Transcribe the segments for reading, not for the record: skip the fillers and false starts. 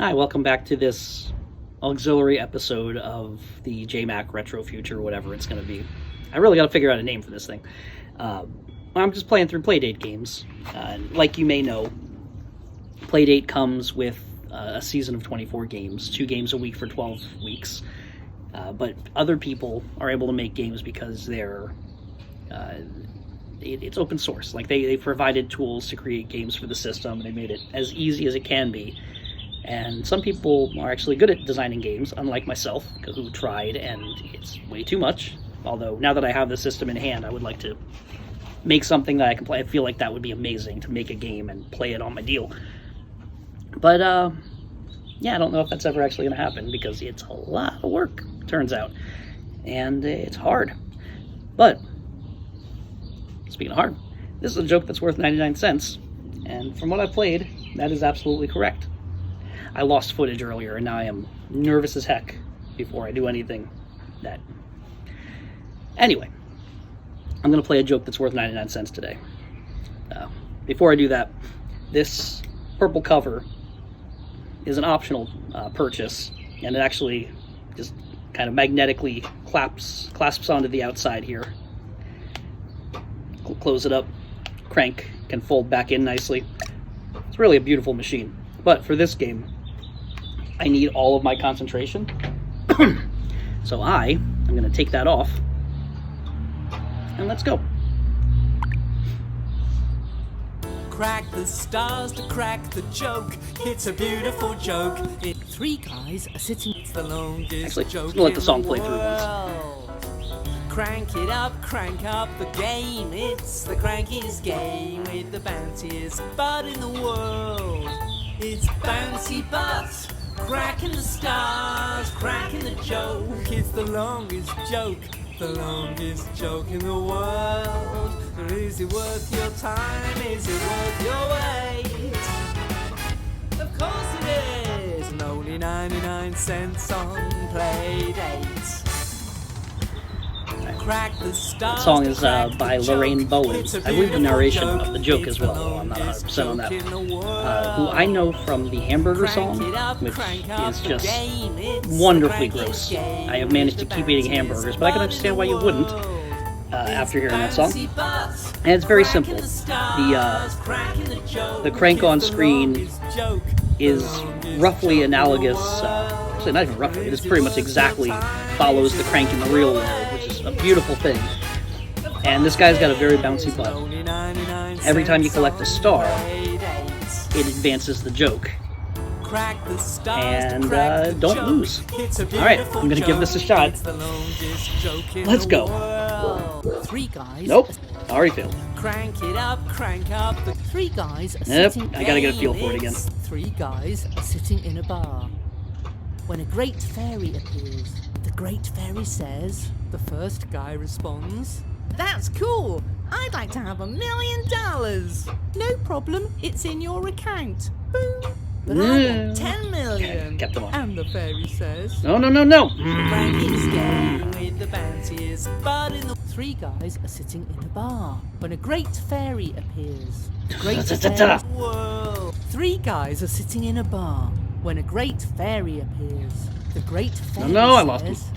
Hi, welcome back to this auxiliary episode of the JMac Retro Future, whatever it's going to be. I really got to figure out a name for this thing. I'm just playing through Playdate games. Like you may know, Playdate comes with a season of 24 games, 2 games a week for 12 weeks. But other people are able to make games because it's open source. Like they provided tools to create games for the system, and they made it as easy as it can be. And some people are actually good at designing games, unlike myself, who tried, and it's way too much. Although, now that I have the system in hand, I would like to make something that I can play. I feel like that would be amazing, to make a game and play it on my deal. But, yeah, I don't know if that's ever actually going to happen, because it's a lot of work, turns out. And it's hard. But, speaking of hard, this is a joke that's worth 99 cents. And from what I've played, that is absolutely correct. I lost footage earlier, and now I am nervous as heck before I do anything that... Anyway, I'm going to play a joke that's worth 99 cents today. Before I do that, this purple cover is an optional purchase, and it actually just kind of magnetically clasps onto the outside here. Close it up, crank, can fold back in nicely. It's really a beautiful machine. But for this game, I need all of my concentration. So I am going to take that off, and let's go. Crack the stars to crack the joke. It's a beautiful joke. Three guys are sitting. It's the longest Actually, joke I'm gonna let the song in play through once. world. Crank up the game. It's the crankiest game with the bounciest butt in the world. It's bouncy butts, cracking the stars, cracking the joke. It's the longest joke in the world. Is it worth your time? Is it worth your wait? Of course it is, and only 99 cents on Playdate. Crack the stars. That song is by Lorraine Bowen. I believe the narration of the joke as well, though I'm not 100% on that. Who I know from the Hamburger song, which is just wonderfully gross. I have managed to keep eating hamburgers, but I can understand why you wouldn't after hearing that song. And it's very simple. The crank on screen is roughly analogous, actually not even roughly, it is pretty much exactly follows the crank in the real world, which is a beautiful thing. And this guy's got a very bouncy butt. Every time you collect a star, it advances the joke. And don't lose. Alright, I'm gonna give this a shot. Let's go. Three guys. Nope, already failed. Crank up. The three guys are Yep, sitting. I gotta get a feel for it again. Three guys are sitting in a bar. When a great fairy appears, the great fairy says. The first guy responds, "That's cool. I'd like to have $1 million. No problem. It's in your account. Boom. But I want 10 million. Okay, kept them on. And the fairy says, No. Frankie's game with the bounties, but in the three guys are sitting in a bar when a great fairy appears. The great fairy. Whoa. Three guys are sitting in a bar when a great fairy appears. The great fairy No, I lost him. says,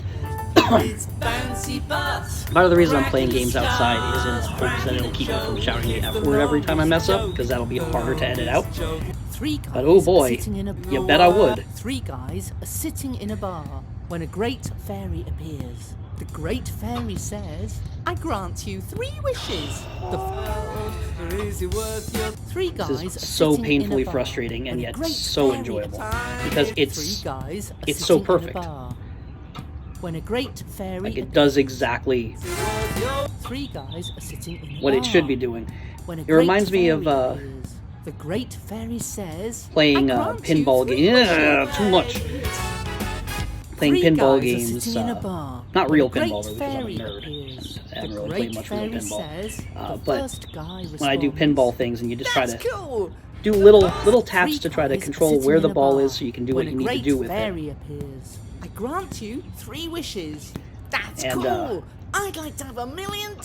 It's bouncy butts. Part of the reason I'm playing games outside is in hopes that it'll keep me from shouting the F word every time I mess up, because that'll be harder to edit out. But oh boy, you bet I would. Three guys are sitting in a bar when a great fairy appears. The great fairy says, I grant you 3 wishes. Three guys This is are so sitting painfully in a bar frustrating and when a yet great so fairy enjoyable, appears. because Three guys are it's so sitting in a perfect. bar when a great fairy Like, it does exactly Three guys are sitting in a what it bar. should be doing. When a It great reminds me of fairy appears, the great fairy says, playing I grant you pinball 3 games. Yeah, wishes. too much. Playing Three pinball guys are games. sitting in a bar Not when real a great pinball, though, because I'm a fairy nerd. appears. And I haven't The really great played much real fairy pinball. says, the But first guy when I do responds, pinball things and you just try That's to cool. do little taps Three to try to guys control sitting where in the a ball bar is so you can do when what you a need to great do with it. fairy appears. I grant you 3 wishes. That's And, cool. I'd like to have $1 million.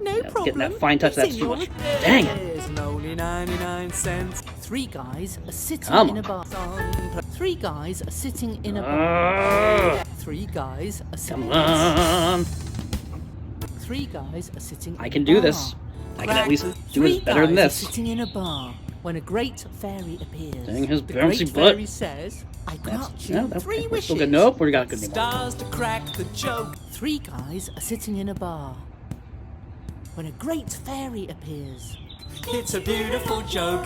No Yeah, problem. getting that fine touch, that's It's too in much. your- Dang it. There's only 99 cents. Three guys are sitting Come in a on. bar. Three guys are sitting in a bar. Three guys are sitting. Come on. Three guys are sitting. I in can a do bar. this. I can at least do Three it better than guys this. are sitting in a bar when a great fairy appears. Dang his the bouncy great butt. fairy says, "I grant you Yeah, that's three we're wishes." still good. Nope, we got good anymore. Stars to crack the joke. Three guys are sitting in a bar when a great fairy appears. It's a beautiful joke.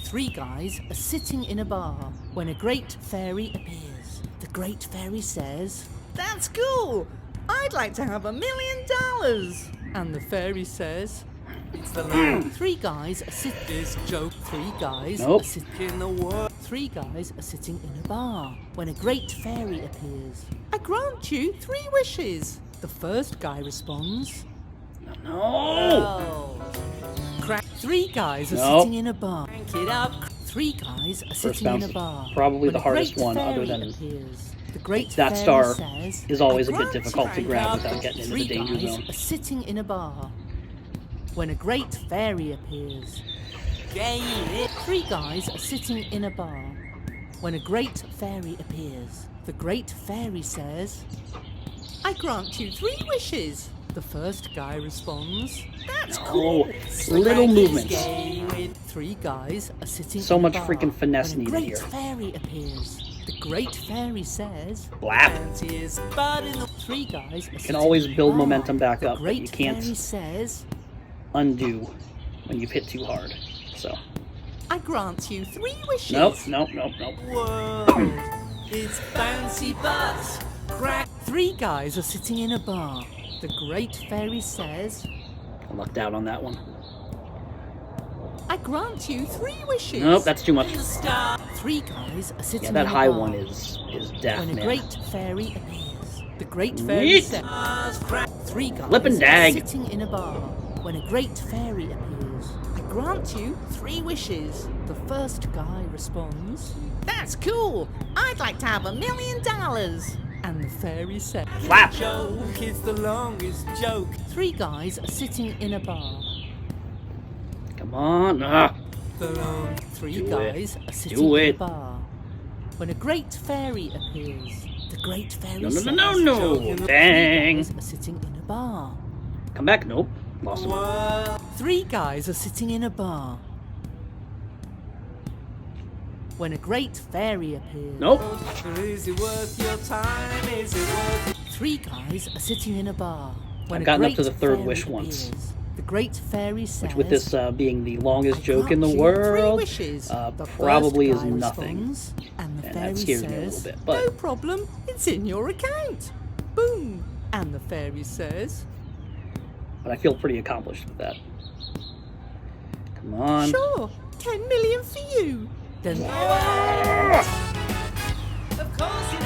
Three guys are sitting in a bar when a great fairy appears. The great fairy says, "That's cool. I'd like to have $1 million. And the fairy says, "It's the long." Three guys are sitting. This joke. Three guys Nope. are sitting in the world. Three guys are sitting in a bar when a great fairy appears. "I grant you three wishes." The first guy responds, No. Crack. Three guys are Nope. sitting in a bar. Crank it up. Three guys are First sitting bounce in a is bar. probably when the a hardest great one other fairy than appears. The great that fairy star says, is always a "I bit grant difficult to you grab crank without up." getting into Three the danger guys zone. are sitting in a bar when a great fairy appears. Three guys are sitting in a bar when a great fairy appears. The great fairy says, "I grant you three wishes." The first guy responds, "That's cool." Little movements. Three guys are sitting So in a much bar freaking finesse when a needed great here. fairy appears. The great fairy says, Blap. Three guys are Can sitting always in a build bar. momentum back The up, but great you can't fairy says, undo when you've hit too hard. So, "I grant you three wishes." nope. Whoa, it's bouncy butts. Crack. Three guys are sitting in a bar. The great fairy says, I lucked out on that one. "I grant you three wishes." Nope, that's too much. Three guys are sitting Yeah, in that a high bar one is death, when a man. great fairy appears. The great fairy Yeet. says, "Three guys Flippin' are dag. sitting in a bar when a great fairy appears. I grant you three wishes." The first guy responds, "That's cool. I'd like to have $1 million. And the fairy says, Flap. "Joke is the longest joke." Three guys are sitting in a bar. Come on. Three Do guys it. are sitting Do in a it. bar when a great fairy appears. The great fairy No, no, says, no, no, no. "Three Dang. guys are sitting in a bar." Come back. Nope. Lost him. Three guys are sitting in a bar when a great fairy appears. Nope. Is it worth your time? Is it worth it? Three guys are sitting in a bar when I've a gotten up great to the third fairy wish once. appears. The great fairy says, Which, with this being the longest "I joke in the grant you three world, wishes." The probably first is guy nothing. responds, and the And fairy that scares me a says, little bit, but- "No problem, it's in your account." Boom! And the fairy says, But I feel pretty accomplished with that. Come on. "Sure, 10 million for you." Then of course it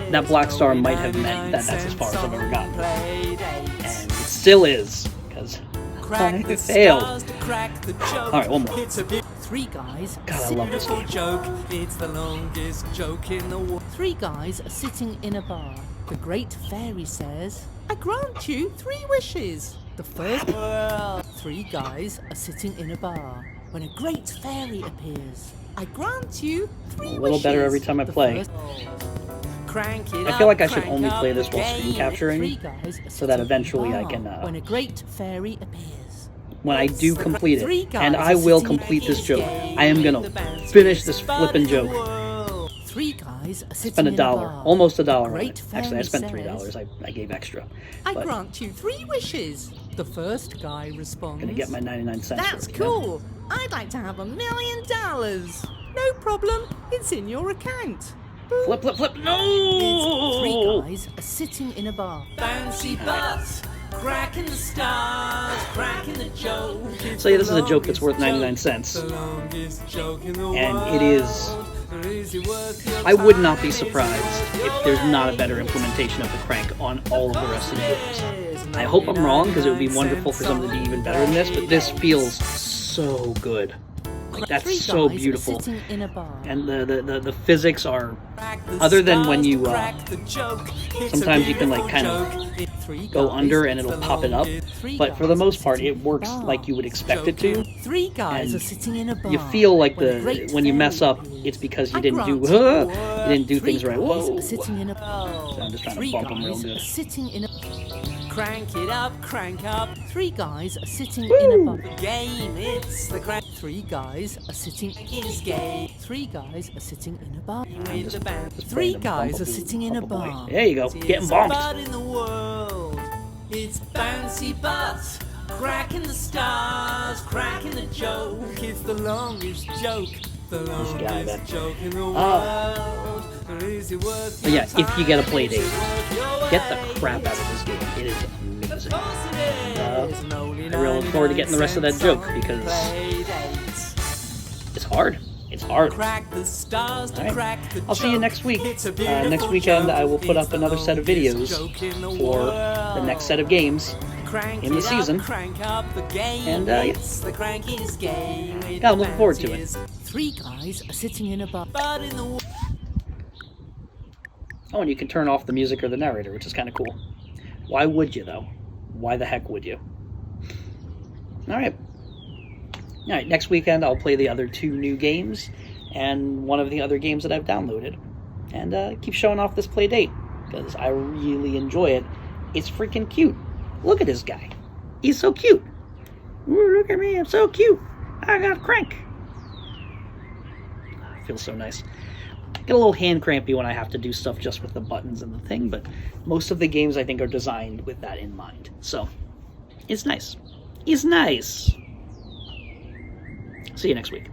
is. That black star might have meant that that's as far as I've ever gotten. And it still is, because I failed. Alright, one more. Three guys. God, I love this game. Joke. It's the longest joke in the world. Three guys are sitting in a bar. The great fairy says, "I grant you three wishes." The first. Three guys are sitting in a bar when a great fairy appears. "I grant you three wishes." A little better every time I The play. first- Crank it I feel like I up, should crank only up play this the while screen game. capturing, Three guys are so that sitting in a eventually I bar can, when a great fairy appears. when I do complete Three it, guys and are I will sitting complete this in joke, a I am game gonna with the bouncy finish this spot flippin' in the joke. world. Three guys are sitting Spend in a $1, bar. almost $1 on Great it. Actually, I fairy spent says, $3. I gave extra. "I But grant you three wishes." The first guy responds, gonna get my 99 cents. "That's worth, cool. I'd like to have $1 million. No problem. It's in your account." Boom. Flip, flip, flip. Three No! guys are sitting in a bar. Bouncy butts, cracking the stars, cracking the joke. So yeah, this is a joke that's worth 99 cents. And it is... I would not be surprised if there's not a better implementation of the crank on all of the rest of the games. I hope I'm wrong, because it would be wonderful for something to be even better than this, but this feels so good. Like, Three that's so guys are beautiful. sitting in a bar. And the physics are, other than when you, sometimes you can like kind of go under and it'll pop it up. But for the most part, it works like you would expect it to. Three guys And are sitting in a bar. you feel like when you mess up, it's because you didn't do things right. Whoa! Sitting in a So I'm just trying to bump them real good. Sitting in a crank it up, crank up. Three guys are sitting in a bar. The game, it's the crank. Three guys are sitting in his game. Three guys are sitting in a bar with the band. Three guys are sitting in a bar. There you go, getting bumped. In the world, it's bouncy butts, cracking the stars, cracking the joke. It's the longest joke. The longest joke in the world. But yeah, if you get a Playdate, get the crap out of this game. It is amazing. I really look forward to getting the rest of that joke because it's hard. It's hard. All right. I'll see you next week. Next weekend, I will put up another set of videos for the next set of games in the season. And yeah, I'm looking forward to it. Three guys are sitting in a bar. Oh, and you can turn off the music or the narrator, which is kind of cool. Why would you, though? Why the heck would you? All right. All right, next weekend I'll play the other 2 new games and one of the other games that I've downloaded. And keep showing off this Playdate, because I really enjoy it. It's freaking cute. Look at this guy. He's so cute. Ooh, look at me, I'm so cute. I got crank. It feels so nice. I get a little hand crampy when I have to do stuff just with the buttons and the thing, but most of the games I think are designed with that in mind. So, it's nice. It's nice. See you next week.